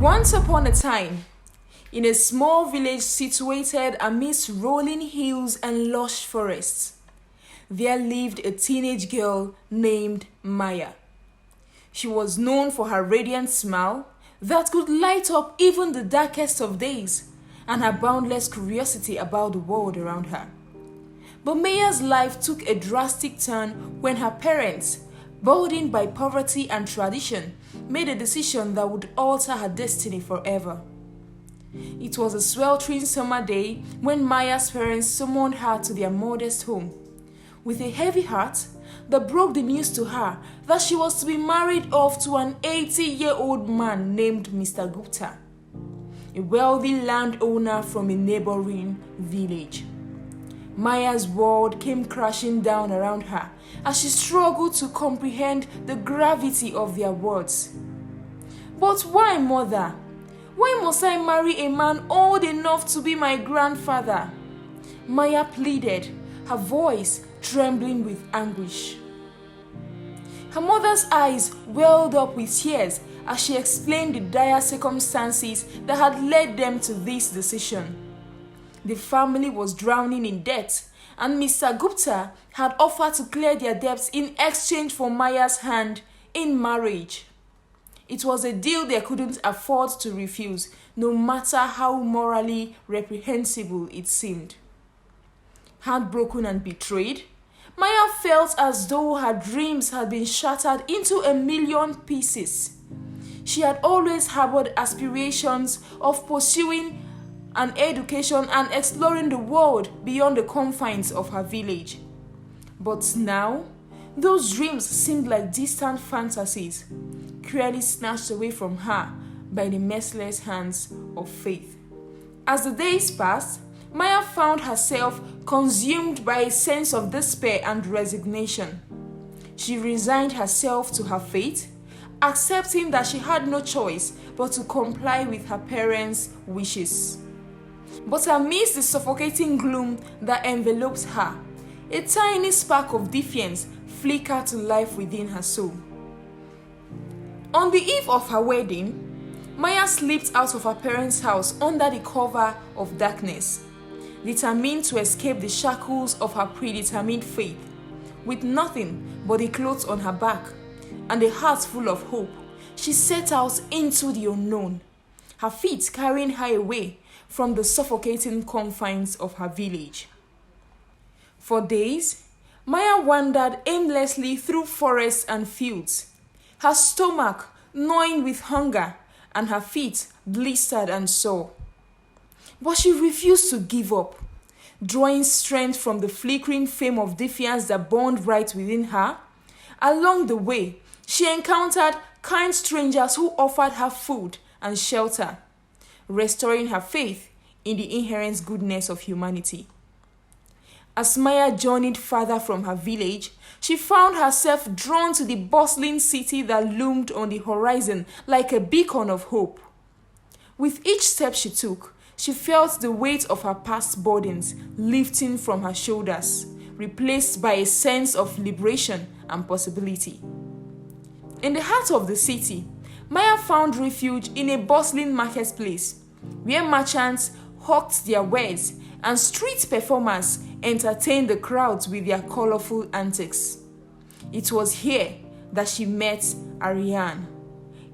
Once upon a time, in a small village situated amidst rolling hills and lush forests, there lived a teenage girl named Maya. She was known for her radiant smile that could light up even the darkest of days, and her boundless curiosity about the world around her. But Maya's life took a drastic turn when her parents, burdened by poverty and tradition, made a decision that would alter her destiny forever. It was a sweltering summer day when Maya's parents summoned her to their modest home. With a heavy heart, they broke the news to her that she was to be married off to an 80-year-old man named Mr. Gupta, a wealthy landowner from a neighboring village. Maya's world came crashing down around her as she struggled to comprehend the gravity of their words. "But why, mother? Why must I marry a man old enough to be my grandfather?" Maya pleaded, her voice trembling with anguish. Her mother's eyes welled up with tears as she explained the dire circumstances that had led them to this decision. The family was drowning in debt, and Mr. Gupta had offered to clear their debts in exchange for Maya's hand in marriage. It was a deal they couldn't afford to refuse, no matter how morally reprehensible it seemed. Heartbroken and betrayed, Maya felt as though her dreams had been shattered into a million pieces. She had always harbored aspirations of pursuing an education and exploring the world beyond the confines of her village. But now, those dreams seemed like distant fantasies, cruelly snatched away from her by the merciless hands of fate. As the days passed, Maya found herself consumed by a sense of despair and resignation. She resigned herself to her fate, accepting that she had no choice but to comply with her parents' wishes. But amidst the suffocating gloom that enveloped her, a tiny spark of defiance flickered to life within her soul. On the eve of her wedding, Maya slipped out of her parents' house under the cover of darkness, determined to escape the shackles of her predetermined fate. With nothing but the clothes on her back and a heart full of hope, she set out into the unknown, her feet carrying her away from the suffocating confines of her village. For days, Maya wandered aimlessly through forests and fields, her stomach gnawing with hunger and her feet blistered and sore. But she refused to give up, drawing strength from the flickering flame of defiance that burned right within her. Along the way, she encountered kind strangers who offered her food and shelter, restoring her faith in the inherent goodness of humanity. As Maya journeyed farther from her village, she found herself drawn to the bustling city that loomed on the horizon like a beacon of hope. With each step she took, she felt the weight of her past burdens lifting from her shoulders, replaced by a sense of liberation and possibility. In the heart of the city, Maya found refuge in a bustling marketplace, where merchants hawked their wares and street performers entertained the crowds with their colorful antics. It was here that she met Arian,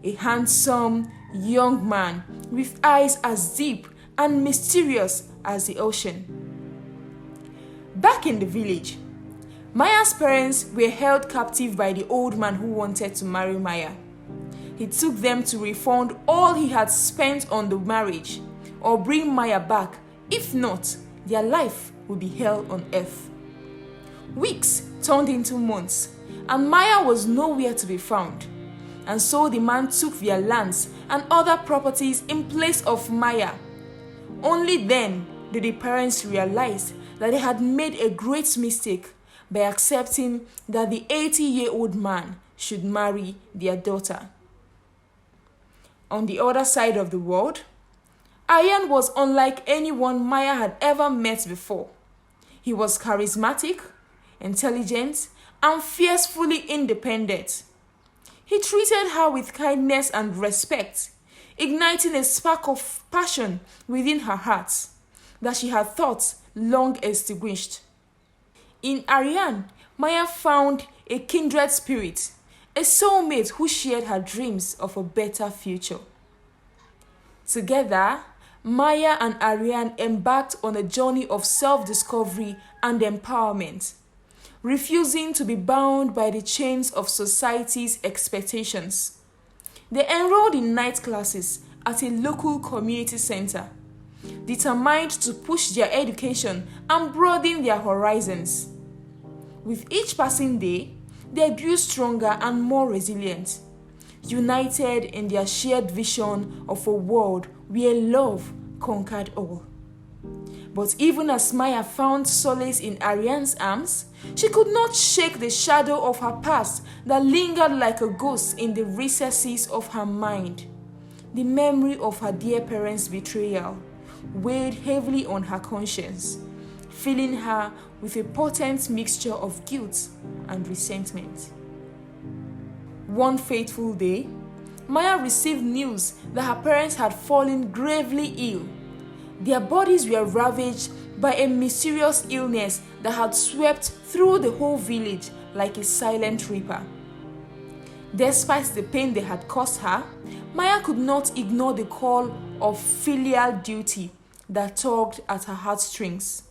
a handsome young man with eyes as deep and mysterious as the ocean. Back in the village, Maya's parents were held captive by the old man who wanted to marry Maya. He took them to refund all he had spent on the marriage or bring Maya back. If not, their life would be hell on earth. Weeks turned into months, and Maya was nowhere to be found. And so the man took their lands and other properties in place of Maya. Only then did the parents realize that they had made a great mistake by accepting that the 80-year-old man should marry their daughter. On the other side of the world, Arian was unlike anyone Maya had ever met before. He was charismatic, intelligent, and fiercely independent. He treated her with kindness and respect, igniting a spark of passion within her heart that she had thought long extinguished. In Arian, Maya found a kindred spirit, a soulmate who shared her dreams of a better future. Together, Maya and Arian embarked on a journey of self-discovery and empowerment, refusing to be bound by the chains of society's expectations. They enrolled in night classes at a local community center, determined to push their education and broaden their horizons. With each passing day, they grew stronger and more resilient, united in their shared vision of a world where love conquered all. But even as Maya found solace in Arian's arms, she could not shake the shadow of her past that lingered like a ghost in the recesses of her mind. The memory of her dear parents' betrayal weighed heavily on her conscience, filling her with a potent mixture of guilt and resentment. One fateful day, Maya received news that her parents had fallen gravely ill. Their bodies were ravaged by a mysterious illness that had swept through the whole village like a silent reaper. Despite the pain they had caused her, Maya could not ignore the call of filial duty that tugged at her heartstrings.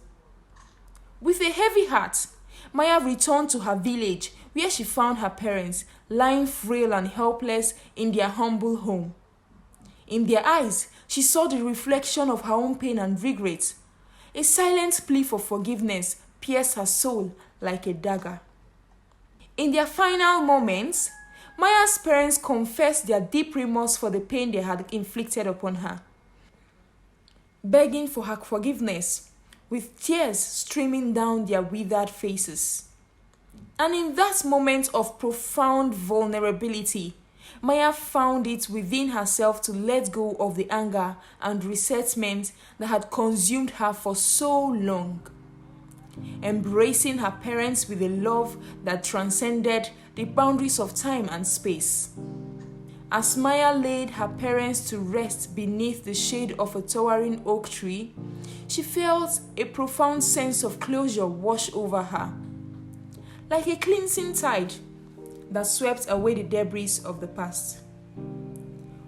With a heavy heart, Maya returned to her village where she found her parents lying frail and helpless in their humble home. In their eyes, she saw the reflection of her own pain and regret. A silent plea for forgiveness pierced her soul like a dagger. In their final moments, Maya's parents confessed their deep remorse for the pain they had inflicted upon her, begging for her forgiveness, with tears streaming down their withered faces. And in that moment of profound vulnerability, Maya found it within herself to let go of the anger and resentment that had consumed her for so long, embracing her parents with a love that transcended the boundaries of time and space. As Maya laid her parents to rest beneath the shade of a towering oak tree, she felt a profound sense of closure wash over her, like a cleansing tide that swept away the debris of the past.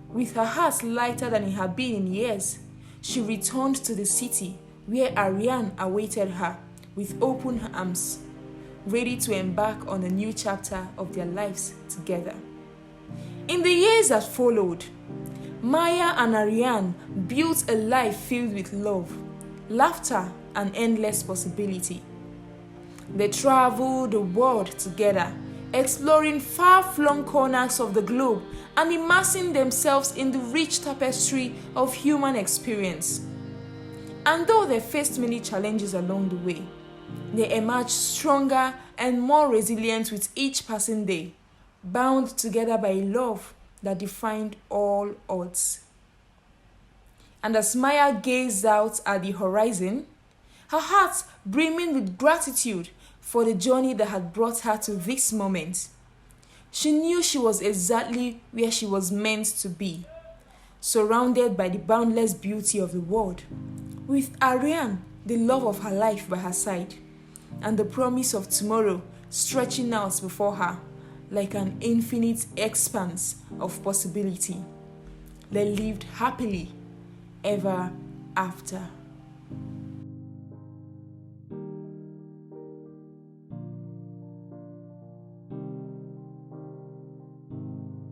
With her heart lighter than it had been in years, she returned to the city where Arian awaited her with open arms, ready to embark on a new chapter of their lives together. In the years that followed, Maya and Arian built a life filled with love, laughter, and endless possibility. They traveled the world together, exploring far-flung corners of the globe and immersing themselves in the rich tapestry of human experience. And though they faced many challenges along the way, they emerged stronger and more resilient with each passing day, bound together by a love that defied all odds. And as Maya gazed out at the horizon, her heart brimming with gratitude for the journey that had brought her to this moment, she knew she was exactly where she was meant to be, surrounded by the boundless beauty of the world, with Arian, the love of her life, by her side, and the promise of tomorrow stretching out before her like an infinite expanse of possibility. They lived happily ever after.